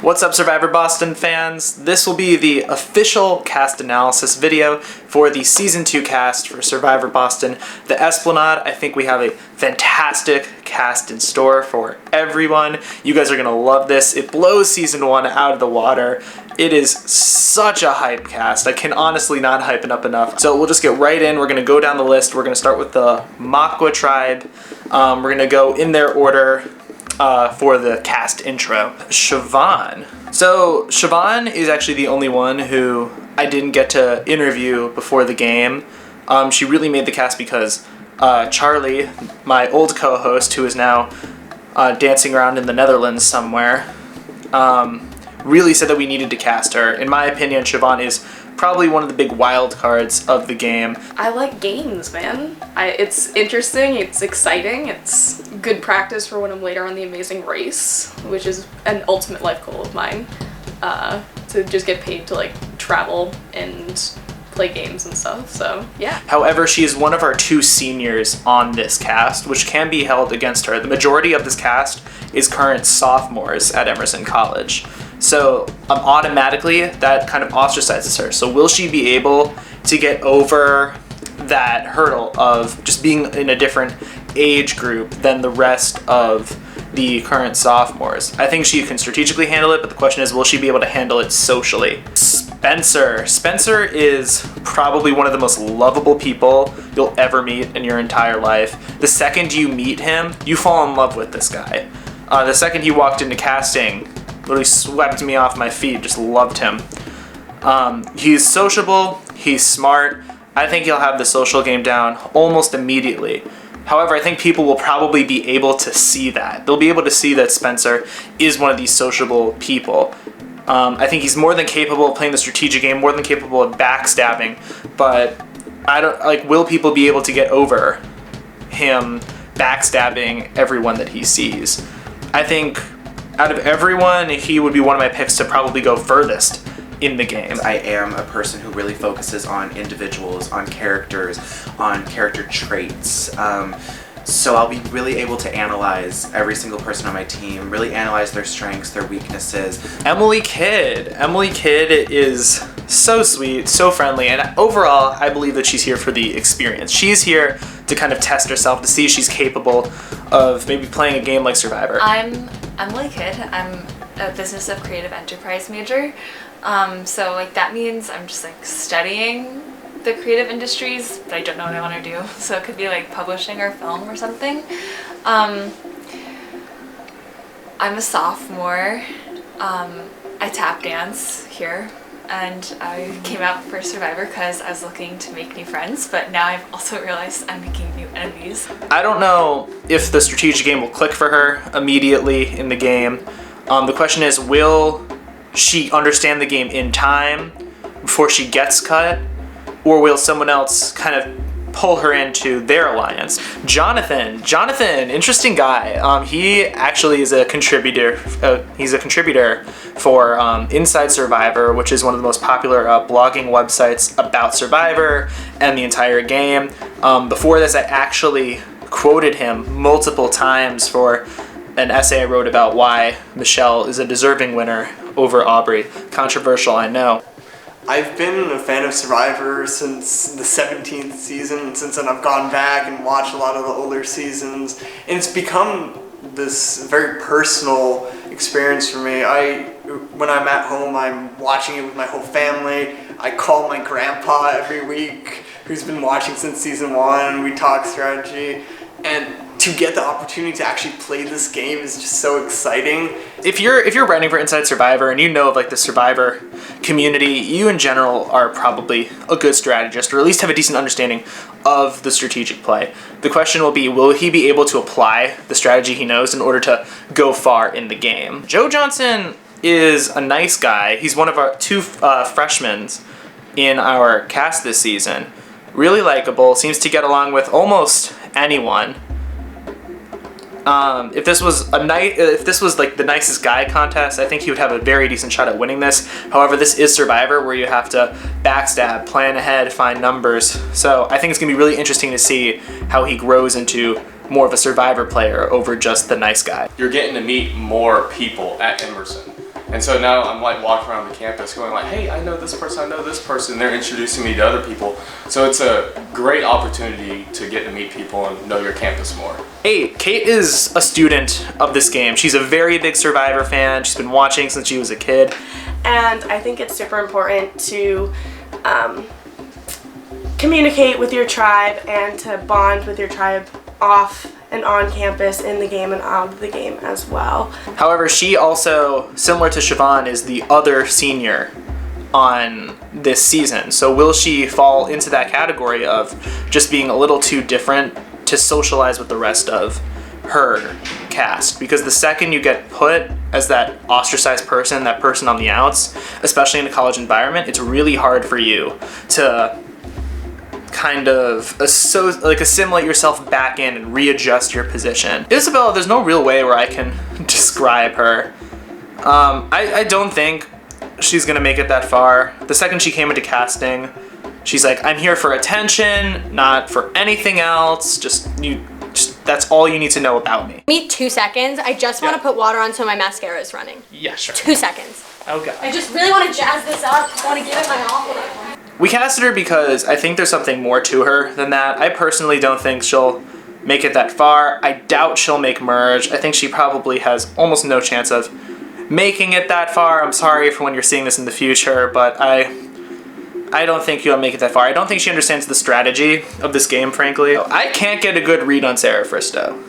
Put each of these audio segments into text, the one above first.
What's up, Survivor Boston fans? This will be the official cast analysis video for the Season 2 cast for Survivor Boston. The Esplanade, I think we have a fantastic cast in store for everyone. You guys are going to love this. It blows Season 1 out of the water. It is such a hype cast. I can honestly not hype it up enough. So we'll just get right in. We're going to go down the list. We're going to start with the Makwa tribe. We're going to go in their order. For the cast intro. Siobhan. So Siobhan is actually the only one who I didn't get to interview before the game. She really made the cast because Charlie, my old co-host, who is now dancing around in the Netherlands somewhere, really said that we needed to cast her. In my opinion, Siobhan is probably one of the big wild cards of the game. I like games, man. It's interesting, it's exciting, it's good practice for when I'm later on the Amazing Race, which is an ultimate life goal of mine, to just get paid to like travel and play games and stuff, so yeah. However, she is one of our 2 seniors on this cast, which can be held against her. The majority of this cast is current sophomores at Emerson College. So automatically that kind of ostracizes her. So will she be able to get over that hurdle of just being in a different age group than the rest of the current sophomores? I think she can strategically handle it, but the question is, will she be able to handle it socially? Spencer. Spencer is probably one of the most lovable people you'll ever meet in your entire life. The second you meet him, you fall in love with this guy. The second he walked into casting, literally swept me off my feet, just loved him. He's sociable, he's smart. I think he'll have the social game down almost immediately. However, I think people will probably be able to see that. They'll be able to see that Spencer is one of these sociable people. I think he's more than capable of playing the strategic game, more than capable of backstabbing, but will people be able to get over him backstabbing everyone that he sees? I think out of everyone, he would be one of my picks to probably go furthest in the game. I am a person who really focuses on individuals, on characters, on character traits. So I'll be really able to analyze every single person on my team, really analyze their strengths, their weaknesses. Emily Kidd. Emily Kidd is so sweet, so friendly, and overall, I believe that she's here for the experience. She's here to kind of test herself, to see if she's capable of maybe playing a game like Survivor. I'm Emily Kidd. I'm a business of creative enterprise major. So like that means I'm just like studying the creative industries, but I don't know what I want to do. So it could be like publishing or film or something. I'm a sophomore. I tap dance here, and I came out for Survivor because I was looking to make new friends, but now I've also realized I'm making new enemies. I don't know if the strategic game will click for her immediately in the game. The question is, will she understand the game in time before she gets cut? Or will someone else kind of pull her into their alliance? Jonathan, interesting guy. He actually is a contributor. He's a contributor for Inside Survivor, which is one of the most popular blogging websites about Survivor and the entire game. Before this, I actually quoted him multiple times for an essay I wrote about why Michelle is a deserving winner over Aubrey. Controversial, I know. I've been a fan of Survivor since the 17th season. Since then I've gone back and watched a lot of the older seasons, and it's become this very personal experience for me. When I'm at home, I'm watching it with my whole family. I call my grandpa every week, who's been watching since season 1, we talk strategy, and to get the opportunity to actually play this game is just so exciting. If you're writing for Inside Survivor and you know of like the Survivor community, you in general are probably a good strategist, or at least have a decent understanding of the strategic play. The question will be, will he be able to apply the strategy he knows in order to go far in the game? Joe Johnson is a nice guy. He's one of our 2 freshmen in our cast this season. Really likable, seems to get along with almost anyone. If this was like the nicest guy contest, I think he would have a very decent shot at winning this. However, this is Survivor, where you have to backstab, plan ahead, find numbers. So I think it's gonna be really interesting to see how he grows into more of a Survivor player over just the nice guy. You're getting to meet more people at Emerson. And so now I'm like walking around the campus going like, hey, I know this person, they're introducing me to other people. So it's a great opportunity to get to meet people and know your campus more. Hey, Kate is a student of this game. She's a very big Survivor fan. She's been watching since she was a kid. And I think it's super important to communicate with your tribe and to bond with your tribe off and on campus, in the game and out of the game as well. However, she also, similar to Siobhan, is the other senior on this season. So will she fall into that category of just being a little too different to socialize with the rest of her cast? Because the second you get put as that ostracized person, that person on the outs, especially in a college environment, it's really hard for you to kind of assimilate yourself back in and readjust your position. Isabel, there's no real way where I can describe her. I don't think she's gonna make it that far. The second she came into casting, she's like, I'm here for attention, not for anything else. Just that's all you need to know about me. Me 2 seconds. I just want to put water on so my mascara is running. Yeah, sure. 2 seconds. Oh god. I just really want to jazz this up. I want to give it my all. We casted her because I think there's something more to her than that. I personally don't think she'll make it that far. I doubt she'll make merge. I think she probably has almost no chance of making it that far. I'm sorry for when you're seeing this in the future, but I don't think you'll make it that far. I don't think she understands the strategy of this game, frankly. I can't get a good read on Sara Frisco.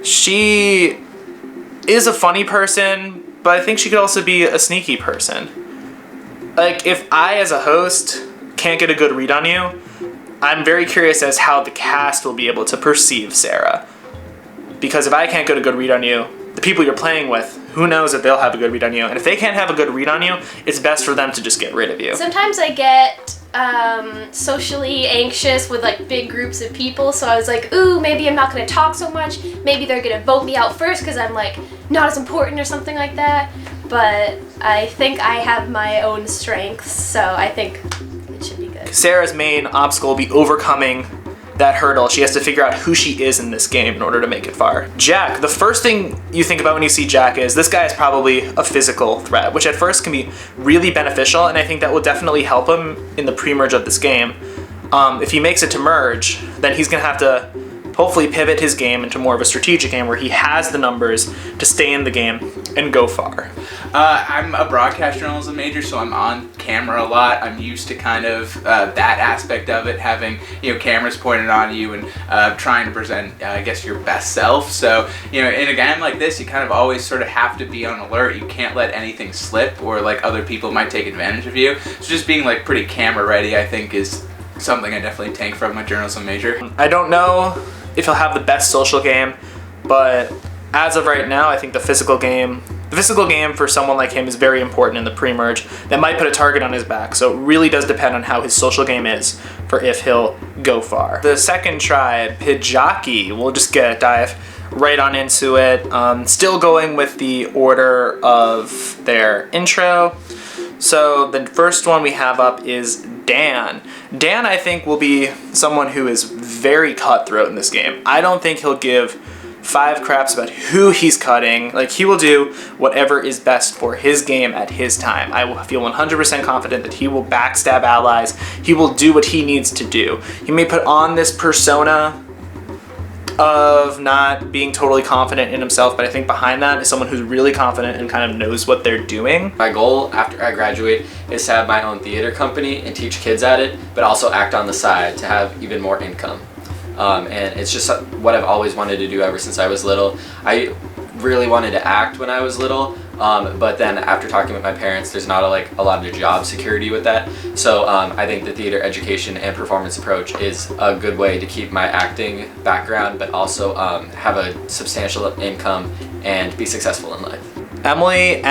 She is a funny person, but I think she could also be a sneaky person. Like, if I, as a host, can't get a good read on you, I'm very curious as how the cast will be able to perceive Sara. Because if I can't get a good read on you, the people you're playing with, who knows if they'll have a good read on you. And if they can't have a good read on you, it's best for them to just get rid of you. Sometimes I get socially anxious with like big groups of people, so I was like, ooh, maybe I'm not gonna talk so much. Maybe they're gonna vote me out first because I'm like not as important or something like that. But I think I have my own strengths, so I think it should be good. Sarah's main obstacle will be overcoming that hurdle. She has to figure out who she is in this game in order to make it far. Jack, the first thing you think about when you see Jack is this guy is probably a physical threat, which at first can be really beneficial, and I think that will definitely help him in the pre-merge of this game. If he makes it to merge, then he's gonna have to hopefully pivot his game into more of a strategic game where he has the numbers to stay in the game and go far. I'm a broadcast journalism major, so I'm on camera a lot. I'm used to kind of that aspect of it, having cameras pointed on you and trying to present, I guess, your best self. So in a game like this, you kind of always sort of have to be on alert. You can't let anything slip, or like other people might take advantage of you. So just being like pretty camera ready, I think, is something I definitely take from my journalism major. I don't know if he'll have the best social game, but as of right now, I think the physical game for someone like him is very important in the pre-merge. That might put a target on his back, so it really does depend on how his social game is for if he'll go far. The second tribe, Hijaki, we'll just dive right on into it. Still going with the order of their intro. So the first one we have up is Dan. Dan, I think, will be someone who is very cutthroat in this game. I don't think he'll give 5 craps about who he's cutting. Like, he will do whatever is best for his game at his time. I will feel 100% confident that he will backstab allies. He will do what he needs to do. He may put on this persona of not being totally confident in himself, but I think behind that is someone who's really confident and kind of knows what they're doing. My goal after I graduate is to have my own theater company and teach kids at it, but also act on the side to have even more income. And it's just what I've always wanted to do ever since I was little. I really wanted to act when I was little, but then after talking with my parents, there's not a lot of job security with that. So I think the theater education and performance approach is a good way to keep my acting background, but also have a substantial income and be successful in life. Emily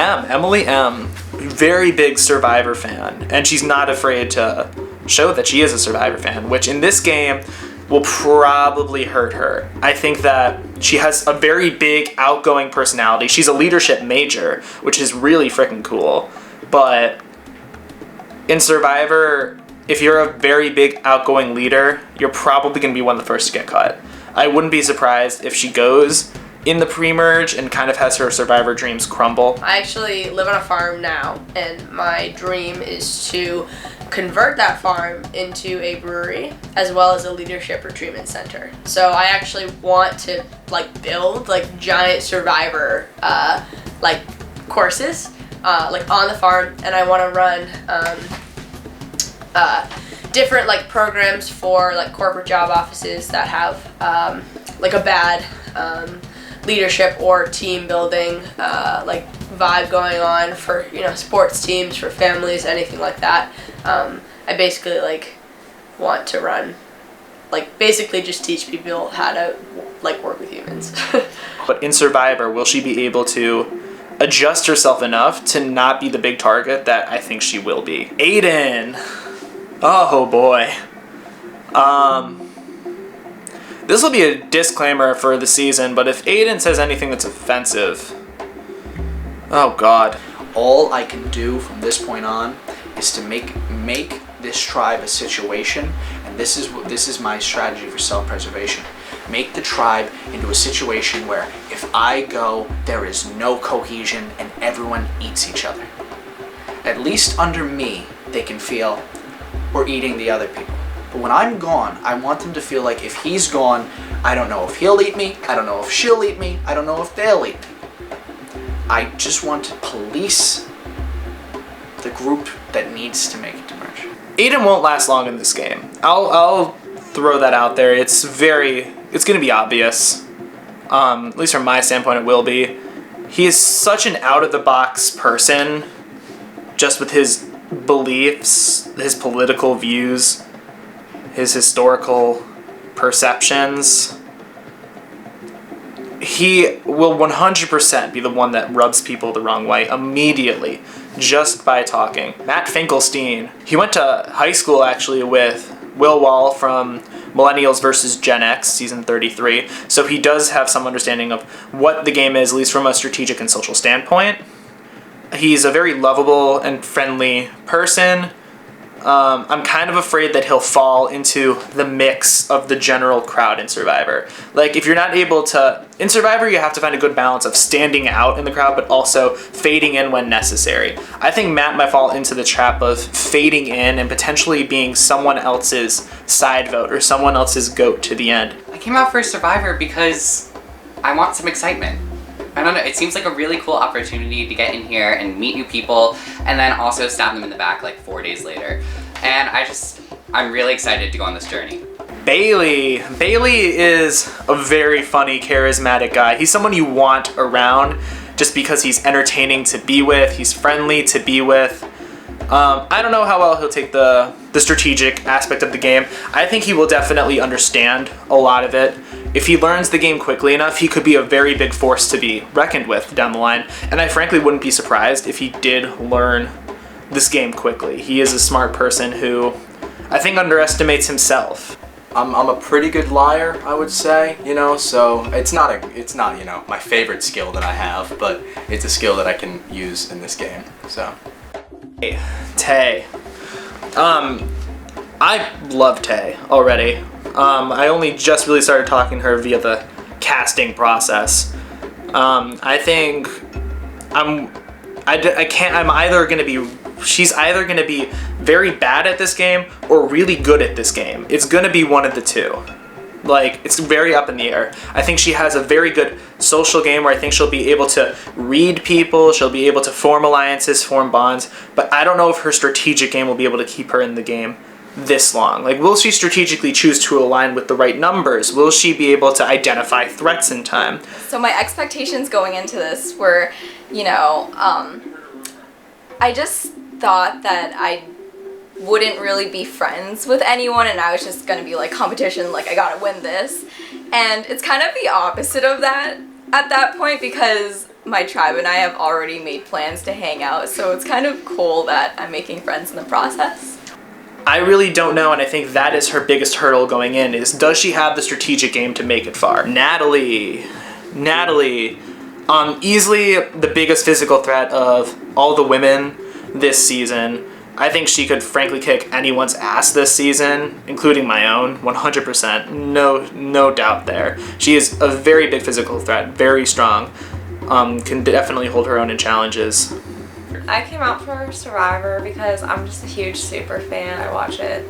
M, very big Survivor fan, and she's not afraid to show that she is a Survivor fan, which in this game will probably hurt her. I think that she has a very big, outgoing personality. She's a leadership major, which is really freaking cool. But in Survivor, if you're a very big, outgoing leader, you're probably going to be one of the first to get cut. I wouldn't be surprised if she goes in the pre-merge and kind of has her survivor dreams crumble. I actually live on a farm now, and my dream is to convert that farm into a brewery as well as a leadership retreatment center. So I actually want to like build like giant survivor like courses like on the farm, and I want to run different like programs for like corporate job offices that have like a bad leadership or team building like vibe going on for, you know, sports teams, for families, anything like that. I basically like want to run, like basically just teach people how to like work with humans. But in Survivor, will she be able to adjust herself enough to not be the big target that I think she will be? Aiden. Oh boy. This will be a disclaimer for the season, but if Aiden says anything that's offensive, oh god. All I can do from this point on is to make this tribe a situation, and this is my strategy for self-preservation. Make the tribe into a situation where if I go, there is no cohesion and everyone eats each other. At least under me, they can feel we're eating the other people. But when I'm gone, I want them to feel like if he's gone, I don't know if he'll eat me, I don't know if she'll eat me, I don't know if they'll eat me. I just want to police the group that needs to make it to merge. Aiden won't last long in this game. I'll throw that out there. It's going to be obvious. At least from my standpoint, it will be. He is such an out-of-the-box person, just with his beliefs, his political views, his historical perceptions. He will 100% be the one that rubs people the wrong way immediately, just by talking. Matt Finkelstein, he went to high school actually with Will Wall from Millennials vs. Gen X, season 33, so he does have some understanding of what the game is, at least from a strategic and social standpoint. He's a very lovable and friendly person. I'm kind of afraid that he'll fall into the mix of the general crowd in Survivor. Like, if you're not able to... In Survivor, you have to find a good balance of standing out in the crowd, but also fading in when necessary. I think Matt might fall into the trap of fading in and potentially being someone else's side vote or someone else's goat to the end. I came out for Survivor because I want some excitement. I don't know, it seems like a really cool opportunity to get in here and meet new people and then also stab them in the back like 4 days later. And I'm really excited to go on this journey. Bailey is a very funny, charismatic guy. He's someone you want around just because he's entertaining to be with, he's friendly to be with. I don't know how well he'll take the strategic aspect of the game. I think he will definitely understand a lot of it. If he learns the game quickly enough, he could be a very big force to be reckoned with down the line. And I frankly wouldn't be surprised if he did learn this game quickly. He is a smart person who I think underestimates himself. I'm a pretty good liar, I would say, you know, so it's not, you know, my favorite skill that I have, but it's a skill that I can use in this game, so. Hey, Tay. I love Tay already. I only just really started talking to her via the casting process. I think she's either gonna be very bad at this game or really good at this game. It's gonna be one of the two. Like, it's very up in the air. I think she has a very good social game where I think she'll be able to read people, she'll be able to form alliances, form bonds, but I don't know if her strategic game will be able to keep her in the game this long. Like, will she strategically choose to align with the right numbers? Will she be able to identify threats in time? So my expectations going into this were, you know, I just thought that I wouldn't really be friends with anyone and I was just gonna be like competition, like I gotta win this. And it's kind of the opposite of that at that point because my tribe and I have already made plans to hang out, so it's kind of cool that I'm making friends in the process. I really don't know, and I think that is her biggest hurdle going in, is does she have the strategic game to make it far? Natalie, easily the biggest physical threat of all the women this season. I think she could frankly kick anyone's ass this season, including my own, 100%. No doubt there. She is a very big physical threat, very strong. Can definitely hold her own in challenges. I came out for Survivor because I'm just a huge super fan. I watch it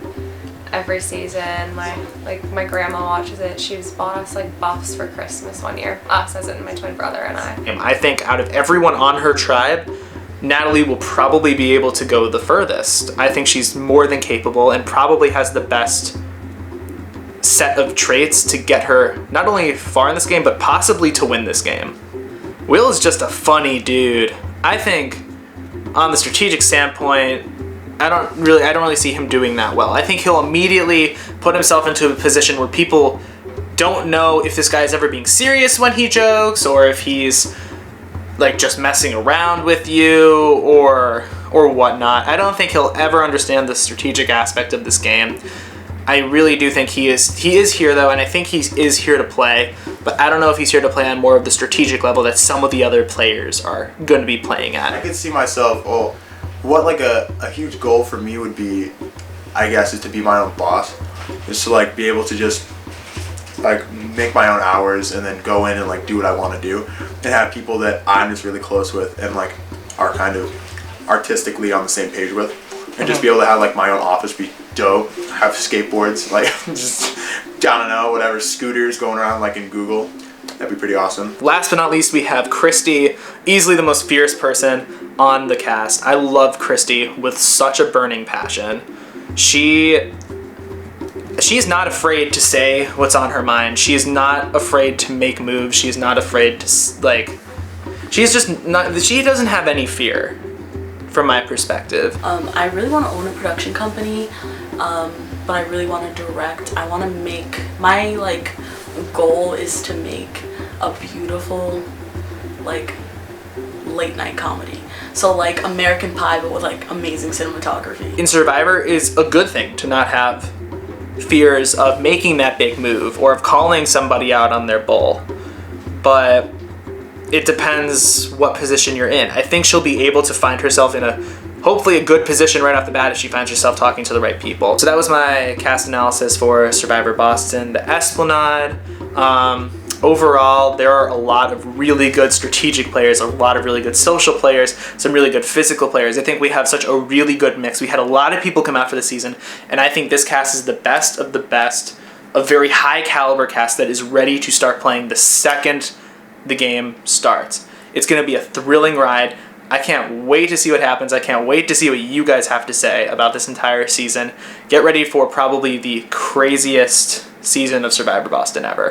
every season. My grandma watches it. She's bought us like buffs for Christmas one year. Us, as in my twin brother and I. I think out of everyone on her tribe, Natalie will probably be able to go the furthest. I think she's more than capable and probably has the best set of traits to get her not only far in this game, but possibly to win this game. Will is just a funny dude. I think on the strategic standpoint, I don't really see him doing that well. I think he'll immediately put himself into a position where people don't know if this guy is ever being serious when he jokes, or if he's like just messing around with you or whatnot. I don't think he'll ever understand the strategic aspect of this game. I really do think he is here though, and I think he is here to play, but I don't know if he's here to play on more of the strategic level that some of the other players are going to be playing at. I could see myself, what like a huge goal for me would be, I guess, is to be my own boss. Is to like be able to just like make my own hours and then go in and like do what I want to do, and have people that I'm just really close with and like are kind of artistically on the same page with, and just be able to have like my own office be dope, have skateboards, like just I don't know, whatever, scooters going around like in Google. That'd be pretty awesome. Last but not least, we have Christy, easily the most fierce person on the cast. I love Christy with such a burning passion. She's not afraid to say what's on her mind. She is not afraid to make moves. She's not afraid to, like, she's just not, she doesn't have any fear from my perspective. I really want to own a production company, but I really want to direct. I want to make, my like goal is to make a beautiful like late night comedy. So like American Pie, but with like amazing cinematography. In Survivor is a good thing to not have fears of making that big move or of calling somebody out on their bull, but it depends what position you're in. I think she'll be able to find herself in hopefully a good position right off the bat if she finds herself talking to the right people. So that was my cast analysis for Survivor Boston, the Esplanade. Overall, there are a lot of really good strategic players, a lot of really good social players, some really good physical players. I think we have such a really good mix. We had a lot of people come out for the season, and I think this cast is the best of the best, a very high caliber cast that is ready to start playing the second the game starts. It's going to be a thrilling ride. I can't wait to see what happens. I can't wait to see what you guys have to say about this entire season. Get ready for probably the craziest season of Survivor Boston ever.